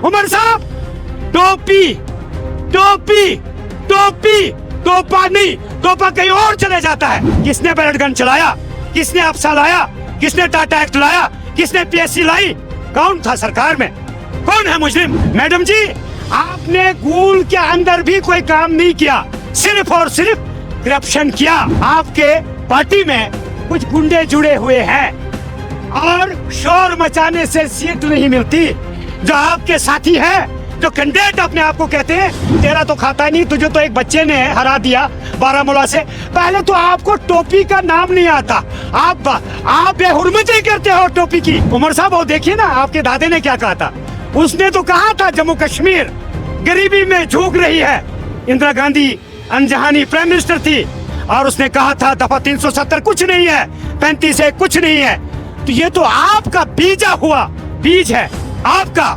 उमर साहब, टोपी टोपी टोपी, टोपा नहीं, टोपा कहीं और चले जाता है। किसने बैलेट गन चलाया, किसने अफसा लाया, किसने टाटा एक्ट लाया, किसने पीएससी लाई, कौन था सरकार में, कौन है मुजरिम? मैडम जी, आपने गूल के अंदर भी कोई काम नहीं किया, सिर्फ और सिर्फ करप्शन किया। आपके पार्टी में कुछ गुंडे जुड़े हुए हैं और शोर मचाने से सीट नहीं मिलती। जो आपके साथी है, जो कैंडिडेट अपने आप को कहते हैं, तेरा तो खाता नहीं, तुझे तो एक बच्चे ने हरा दिया बारामूला से। पहले तो आपको टोपी का नाम नहीं आता, आप बेहुरमती करते हो टोपी की। उमर साहब, वो देखिए ना, आपके दादे ने क्या कहा था। उसने तो कहा था जम्मू कश्मीर गरीबी में झुक रही है। इंदिरा गांधी अनजहानी प्राइम मिनिस्टर थी और उसने कहा था दफा 370 कुछ नहीं है, 35 है कुछ नहीं है। तो ये तो आपका बीजा हुआ, बीज है आपका।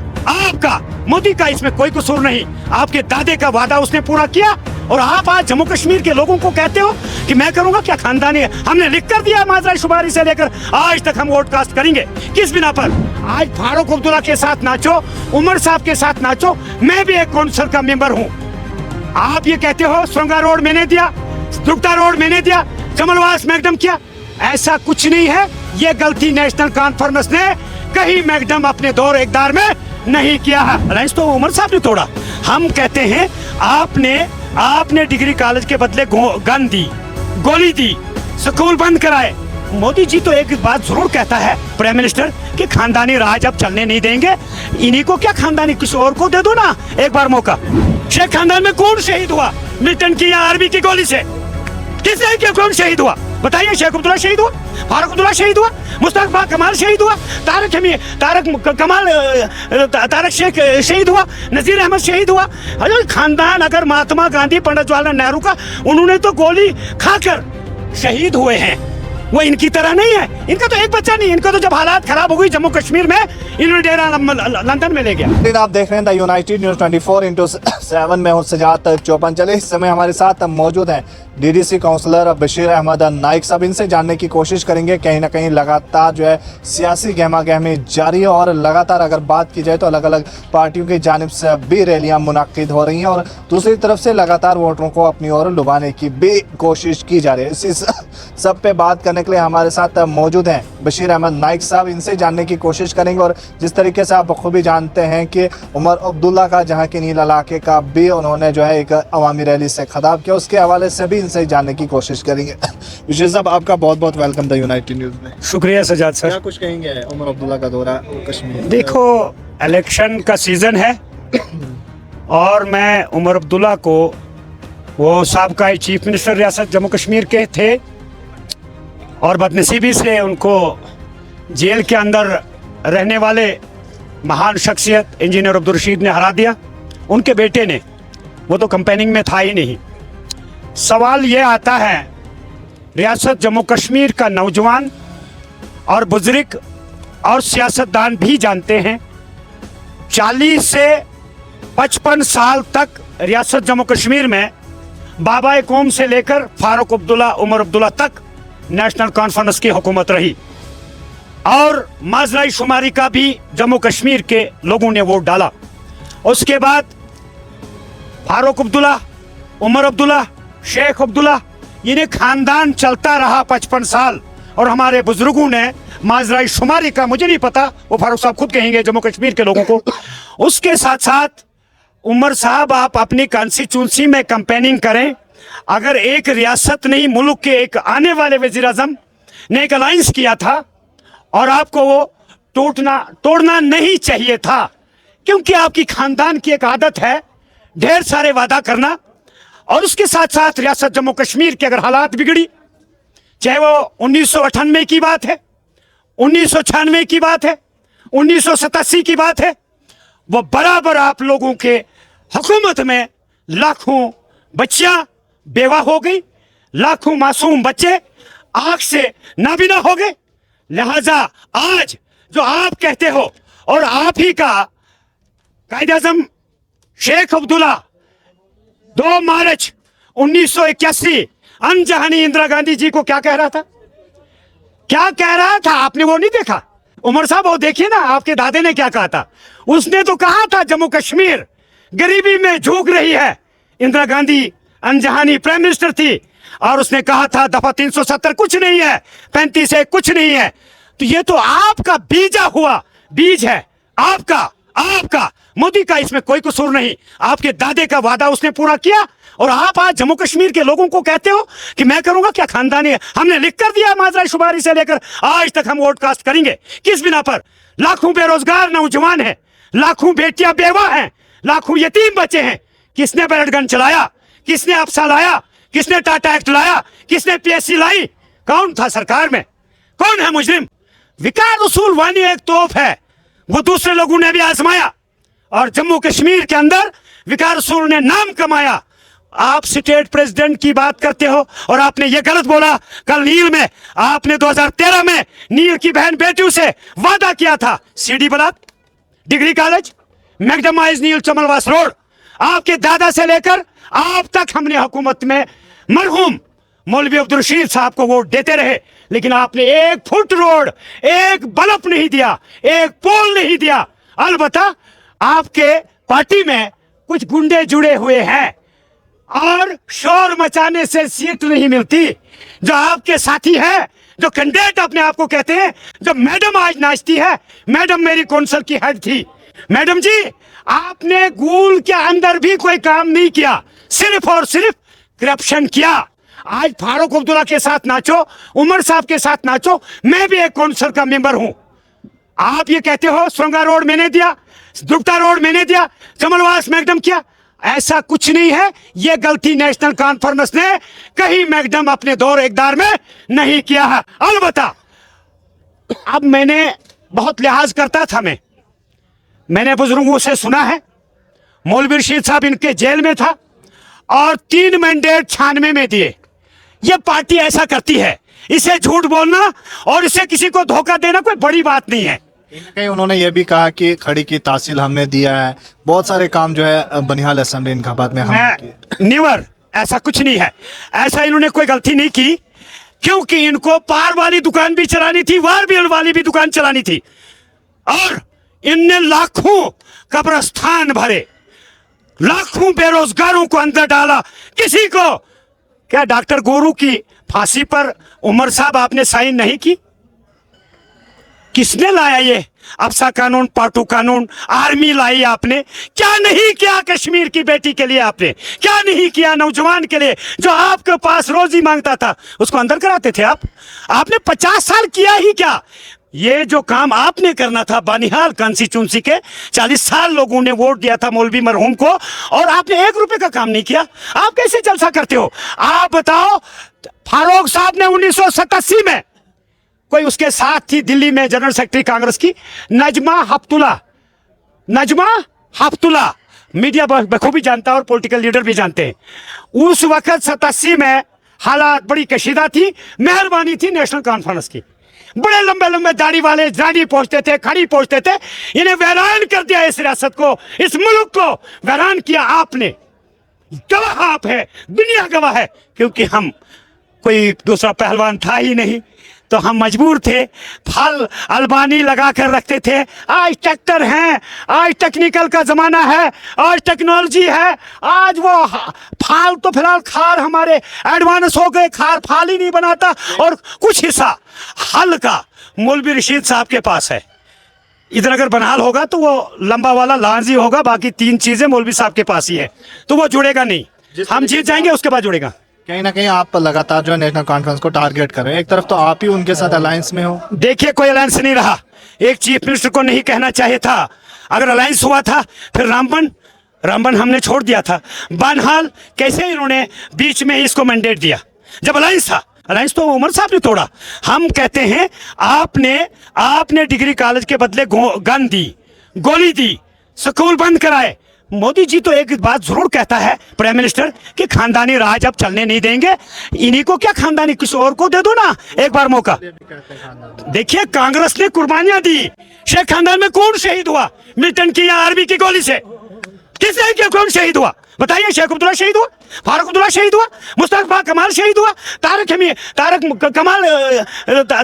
मोदी का इसमें कोई कसूर नहीं। आपके दादे का वादा उसने पूरा किया और आप आज जम्मू कश्मीर के लोगों को कहते हो कि मैं करूंगा क्या, खानदानी है। हमने लिख कर दिया माजरा शुमारी से लेकर आज तक हम वोट कास्ट करेंगे। किस बिना पर? आज फारूक अब्दुल्ला के साथ नाचो, उमर साहब के साथ नाचो, मैं भी एक काउंसिल का मेंबर हूँ। आप ये कहते हो सुरंगा रोड मैंने दिया, दुपट्टा रोड मैंने दिया, जमलवास मैकडम किया, ऐसा कुछ नहीं है। ये गलती नेशनल कॉन्फ्रेंस ने कहीं मैकडम अपने दौर इक़्तिदार में नहीं किया है। अलायंस तो उमर साहब ने तोड़ा। हम कहते हैं आपने डिग्री कॉलेज के बदले गन दी, गोली दी, स्कूल बंद कराए। मोदी जी तो एक बात जरूर कहता है प्राइम मिनिस्टर कि खानदानी राज अब चलने नहीं देंगे। इन्हीं को क्या खानदानी, किसी और को दे दो ना एक बार मौका। शेख खानदान में कौन शहीद हुआ मिल्टन की या आर्मी की गोली से? किसने किया? कौन शहीद हुआ बताइए? शेख अब्दुल्ला शहीद हुआ, फारूक अब्दुल्ला शहीद हुआ, मुस्तफा कमाल शहीद हुआ, तारक शेख शहीद हुआ, नजीर अहमद शहीद हुआ। अरे खानदान अगर महात्मा गांधी, पंडित जवाहरलाल नेहरू का, उन्होंने तो गोली खाकर शहीद हुए हैं, वो इनकी तरह नहीं है। इनका तो एक बच्चा नहीं, इनका तो जब हालात खराब हो गई जम्मू कश्मीर में, इन्होंने डेरा लंदन में ले गया। आप देख रहे हैं द यूनाइटेड न्यूज़ 24x7 में हूं सजात चौपन। चले इस समय हमारे साथ मौजूद हैं डीडीसी काउंसलर बशीर अहमद नाइक साहब। इनसे जानने की कोशिश करेंगे। कहीं ना कहीं लगातार जो है सियासी गहमा गहमी जारी है और लगातार अगर बात की जाए तो अलग अलग पार्टियों की जानिब से भी रैलियां मुनाकिद हो रही हैं और दूसरी तरफ से लगातार वोटरों को अपनी ओर लुभाने की भी कोशिश की जा रही है। इस सब पे बात करने के लिए हमारे साथ मौजूद हैं बशीर अहमद नाइक साहब। इनसे जानने की कोशिश करेंगे और जिस तरीके से आप बखूबी जानते हैं कि उमर अब्दुल्ला का जहां के नील इलाके का भी उन्होंने जो है एक अवामी रैली से खिताब किया, उसके हवाले से भी इनसे जानने की कोशिश करेंगे। बशीर साहब, आपका बहुत बहुत वेलकम द यूनाइटेड न्यूज़ में। शुक्रिया सजाद सर। क्या कुछ कहेंगे उमर अब्दुल्ला का दौरा कश्मीर? देखो, इलेक्शन का सीजन है और मैं उमर अब्दुल्ला को, वो साबका चीफ मिनिस्टर रियासत जम्मू कश्मीर के थे और बदनसीबी से उनको जेल के अंदर रहने वाले महान शख्सियत इंजीनियर अब्दुल रशीद ने हरा दिया। उनके बेटे ने, वो तो कंपेनिंग में था ही नहीं। सवाल ये आता है, रियासत जम्मू कश्मीर का नौजवान और बुजुर्ग और सियासतदान भी जानते हैं, 40 से 55 साल तक रियासत जम्मू कश्मीर में बाबा कौम से लेकर फारूक अब्दुल्ला, उमर अब्दुल्ला तक नेशनल कॉन्फ्रेंस की हुकूमत रही और माजराई शुमारी का भी जम्मू कश्मीर के लोगों ने वोट डाला। उसके बाद फारूक अब्दुल्ला, उमर अब्दुल्ला, शेख अब्दुल्ला, इन्हें खानदान चलता रहा 55 साल और हमारे बुजुर्गों ने माजराई शुमारी का, मुझे नहीं पता, वो फारूक साहब खुद कहेंगे जम्मू कश्मीर के लोगों को। उसके साथ साथ उमर साहब, आप अपनी कॉन्स्टिट्यूंसी में कैंपेनिंग करें। अगर एक रियासत नहीं, मुल्क के एक आने वाले वजीर आजम ने एक अलायंस किया था और आपको वो तोड़ना नहीं चाहिए था, क्योंकि आपकी खानदान की एक आदत है ढेर सारे वादा करना। और उसके साथ साथ रियासत जम्मू कश्मीर के अगर हालात बिगड़ी, चाहे वो 1998 की बात है, 1996 की बात है, 1987 की बात है, वो बराबर आप लोगों के हुकूमत में लाखों बच्चियां बेवा हो गई, लाखों मासूम बच्चे आंख से नाबीना हो गए। लिहाजा आज जो आप कहते हो और आप ही का कायद आज़म शेख अब्दुल्ला 2 मार्च 1981 अनजहानी इंदिरा गांधी जी को क्या कह रहा था? क्या कह रहा था? आपने वो नहीं देखा? उमर साहब वो देखिए ना, आपके दादे ने क्या कहा था। उसने तो कहा था जम्मू कश्मीर गरीबी में झुक रही है। इंदिरा गांधी अनजहानी प्राइम मिनिस्टर थी और उसने कहा था दफा 370 कुछ नहीं है, 35 है कुछ नहीं है। तो ये तो आपका बीजा हुआ, बीज है आपका मोदी का इसमें कोई कसूर नहीं। आपके दादे का वादा उसने पूरा किया और आप आज जम्मू कश्मीर के लोगों को कहते हो कि मैं करूंगा क्या, खानदानी है। हमने लिख कर दिया माजरा शुमारी से लेकर आज तक हम वोट कास्ट करेंगे। किस बिना पर? लाखों बेरोजगार नौजवान हैं, लाखों बेटियां बेवा हैं, लाखों यतीम बच्चे हैं। किसने बैलेट गन चलाया? किसने अफसा लाया? किसने टाटा एक्ट लाया? किसने पीएससी लाई? कौन था सरकार में? कौन है मुजरिम? विकास उसूल वानी एक तोप है, वो दूसरे लोगों ने भी आजमाया और जम्मू कश्मीर के अंदर विकास उसूल ने नाम कमाया। आप स्टेट प्रेसिडेंट की बात करते हो और आपने ये गलत बोला। कल नील में आपने 2013 में नील की बहन बेटियों से वादा किया था, सीडी ब्लॉक, डिग्री कॉलेज, मैकडमाइज नील चमलवास रोड, आपके दादा से लेकर आप तक हमने हुकूमत में मरहूम मौलवी अब्दुल रशीद साहब को वोट देते रहे, लेकिन आपने एक फुट रोड, एक बल्ब नहीं दिया, एक पोल नहीं दिया। अलबत्ता आपके पार्टी में कुछ गुंडे जुड़े हुए हैं और शोर मचाने से सीट नहीं मिलती। जो आपके साथी है, जो कैंडिडेट अपने आप को कहते हैं, जो मैडम आज नाचती है, मैडम मेरी कौंसिल की हेड थी। मैडम जी, आपने गूल के अंदर भी कोई काम नहीं किया, सिर्फ और सिर्फ करप्शन किया। आज फारूक अब्दुल्ला के साथ नाचो, उमर साहब के साथ नाचो, मैं भी एक कौंसिल का मेंबर हूं। आप ये कहते हो सुरंगा रोड मैंने दिया, दुपट्टा रोड मैंने दिया, चमलवास मैकडम किया। ऐसा कुछ नहीं है। यह गलती नेशनल कॉन्फ्रेंस ने कहीं मैकडम अपने दौर इक़्तिदार में नहीं किया है। अलबत्ता अब मैंने बहुत लिहाज करता था, मैंने बुजुर्गों से सुना है, मौलवी रशीद साहब इनके जेल में था और 3 मैंडेट 96 में दिए। यह पार्टी ऐसा करती है, इसे झूठ बोलना और इसे किसी को धोखा देना कोई बड़ी बात नहीं है। कहीं उन्होंने ये भी कहा कि खड़ी की तहसील हमने दिया है, बहुत सारे काम जो है बनिहाल असेंबली इंतखाबात में हमने किए। निवर, ऐसा कुछ नहीं है। ऐसा इन्होंने कोई गलती नहीं की, क्योंकि इनको पार वाली दुकान भी चलानी थी, वारबियल वाली भी दुकान चलानी थी और इनने लाखों कब्रिस्तान भरे, लाखों बेरोजगारों को अंदर डाला। किसी को क्या डॉक्टर गोरू की फांसी पर उमर साहब आपने साइन नहीं की? किसने लाया ये अफसा कानून, पाटू कानून, आर्मी लाई आपने? क्या नहीं किया कश्मीर की बेटी के लिए आपने? क्या नहीं किया नौजवान के लिए जो आपके पास रोजी मांगता था, उसको अंदर कराते थे आप? आपने 50 साल किया ही क्या? ये जो काम आपने करना था बानिहाल कॉन्स्टिट्यूंसी के 40 साल लोगों ने वोट दिया था मौलवी मरहूम को और आपने 1 रुपए का काम नहीं किया। आप कैसे जलसा करते हो? आप बताओ, फारूक साहब ने 1987 में, कोई उसके साथ थी दिल्ली में जनरल सेक्रेटरी कांग्रेस की, नजमा हफ्तुल्ला, मीडिया बखूबी जानता है और पॉलिटिकल लीडर भी जानते हैं। उस वक्त 87 में हालात बड़ी कशीदा थी, मेहरबानी थी नेशनल कॉन्फ्रेंस की। बड़े लंबे लंबे दाढ़ी वाले दाढ़ी पहुंचते थे, खड़ी पहुंचते थे। इन्हें वैरान कर दिया, इस रियासत को, इस मुल्क को वैरान किया आपने। गवाह आप है, दुनिया गवाह है, क्योंकि हम कोई दूसरा पहलवान था ही नहीं, तो हम मजबूर थे। फल अलबानी लगा कर रखते थे। आज ट्रैक्टर हैं, आज टेक्निकल का जमाना है, आज टेक्नोलॉजी है, आज वो फाल तो फिलहाल खार हमारे एडवांस हो गए, खार फाल ही नहीं बनाता और कुछ हिस्सा हल का मौलवी रशीद साहब के पास है। इधर अगर बनिहाल होगा तो वो लंबा वाला लांजी होगा, बाकी 3 चीजें मौलवी साहब के पास ही है, तो वो जुड़ेगा नहीं। हम जीत जाएंगे, उसके बाद जुड़ेगा। कहीं ना कहीं आप लगातार जो है नेशनल कॉन्फ्रेंस को टारगेट कर रहे हैं। एक तरफ तो आप ही उनके साथ अलायंस में हो। देखिए, कोई अलायंस नहीं रहा। एक चीफ मिनिस्टर को नहीं कहना चाहिए था। अगर अलायंस हुआ था फिर रामबन हमने छोड़ दिया था। बनिहाल कैसे इन्होंने बीच में इसको मैंडेट दिया जब अलायंस था? अलायंस तो उमर साहब ने तोड़ा। हम कहते हैं आपने डिग्री कॉलेज के बदले गन दी, गोली दी, स्कूल बंद कराए। मोदी जी तो एक बात जरूर कहता है प्राइम मिनिस्टर कि खानदानी राज अब चलने नहीं देंगे। इन्हीं को क्या खानदानी, किसी और को दे दो ना एक बार मौका। देखिए, कांग्रेस ने कुर्बानियां दी। शेख खानदान में कौन शहीद हुआ? मिल्टन की या आर्मी की गोली से? किसने किया? कौन शहीद हुआ? बताइए। शेख अब्दुल्ला शहीद हुआ, फारूक अब्दुल्ला शहीद हुआ, मुस्तफा कमाल शहीद हुआ,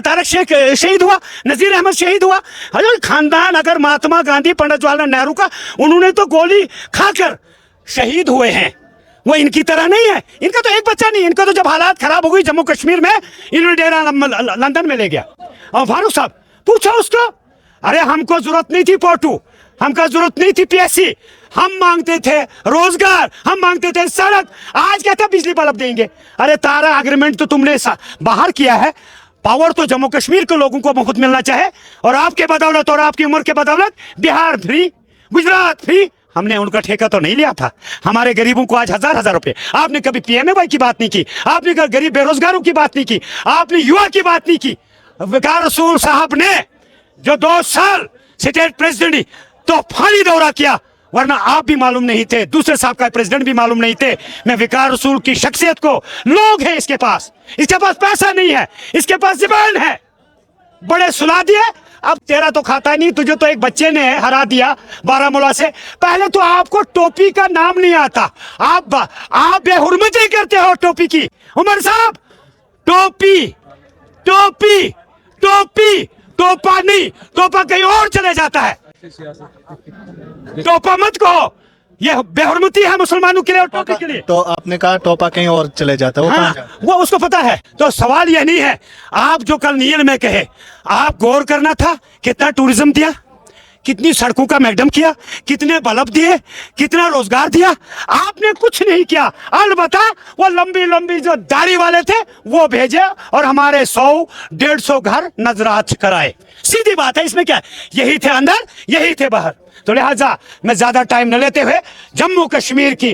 तारक शेख शहीद हुआ, नजीर अहमद शहीद हुआ। अरे खानदान अगर महात्मा गांधी, पंडित जवाहरलाल नेहरू का, उन्होंने तो गोली खाकर शहीद हुए हैं, वो इनकी तरह नहीं है। इनका तो एक बच्चा नहीं, इनका तो जब हालात खराब हो गई जम्मू कश्मीर में, इन्होंने डेरा लंदन में ले गया। और फारूक साहब पूछो उसको, अरे हमको जरूरत नहीं थी पोटू, हमको जरूरत नहीं थी पीएससी, हम मांगते थे रोजगार, हम मांगते थे सड़क। आज कहते हैं बिजली बल्ब देंगे। अरे तारा एग्रीमेंट तो तुमने बाहर किया है, पावर तो जम्मू कश्मीर के लोगों को मुफ्त मिलना चाहे, और आपके बदौलत और आपकी उम्र के बदौलत बिहार फ्री, गुजरात फ्री। हमने उनका ठेका तो नहीं लिया था। हमारे गरीबों को आज हजार हजार रुपए। आपने कभी पीएमएवाई की बात नहीं की, आपने कभी गरीब बेरोजगारों की बात नहीं की, आपने युवा की बात नहीं की। विकार रसूल साहब ने जो 2 साल स्टेट प्रेसिडेंट तूफानी दौरा किया, वरना आप भी मालूम नहीं थे, दूसरे साहब का प्रेसिडेंट भी मालूम नहीं थे। मैं विकार रसूल की शख्सियत को, लोग हैं इसके पास पैसा नहीं है, इसके पास ज़बान है, बड़े सुला दिए। अब तेरा तो खाता नहीं, तुझे तो एक बच्चे ने हरा दिया बारामूला से। पहले तो आपको टोपी का नाम नहीं आता, आप बेहुरमती करते हो टोपी की। उमर साहब टोपी टोपी टोपी, टोपा नहीं, टोपा कहीं और चले जाता है। टोपा मत कहो, यह बेहुरमती है मुसलमानों के लिए और टोपी के लिए। तो आपने कहा टोपा कहीं और चले जाता है, वो कहाँ हाँ, जाता है? वो उसको पता है। तो सवाल यह नहीं है, आप जो कल नील में कहे, आप गौर करना था कितना टूरिज्म दिया, कितनी सड़कों का मैकडम किया, कितने बल्ब दिए, कितना रोजगार दिया। आपने कुछ नहीं किया। अलबत्ता वो लंबी लंबी जो दाढ़ी वाले थे वो भेजे और हमारे 100-150 घर नजरात कराए। सीधी बात है, इसमें क्या है? यही थे अंदर, यही थे बाहर। तो लिहाजा मैं ज्यादा टाइम न लेते हुए जम्मू कश्मीर की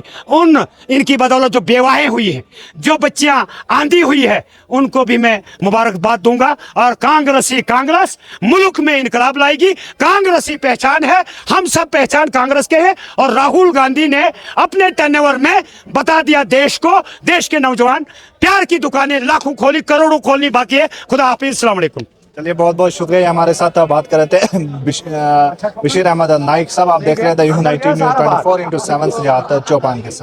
इनकी बदौलत जो बेवाएं हुई हैं, जो बच्चियां आंधी हुई है, उनको भी मैं मुबारकबाद दूंगा। और कांग्रेस मुल्क में इनकलाब लाएगी। कांग्रेसी पहचान है, हम सब पहचान कांग्रेस के हैं। और राहुल गांधी ने अपने टेन्योर में बता दिया देश को, देश के नौजवान, प्यार की दुकानें लाखों खोली, करोड़ों खोलनी बाकी है। खुदा हाफिज, अस्सलाम वालेकुम। चलिए, बहुत बहुत शुक्रिया। हमारे साथ बात कर रहे थे बशीर अहमद नाइक साहब। आप देख रहे थे यूनाइटेड न्यूज़ 24/7 सजात चौपान के साथ।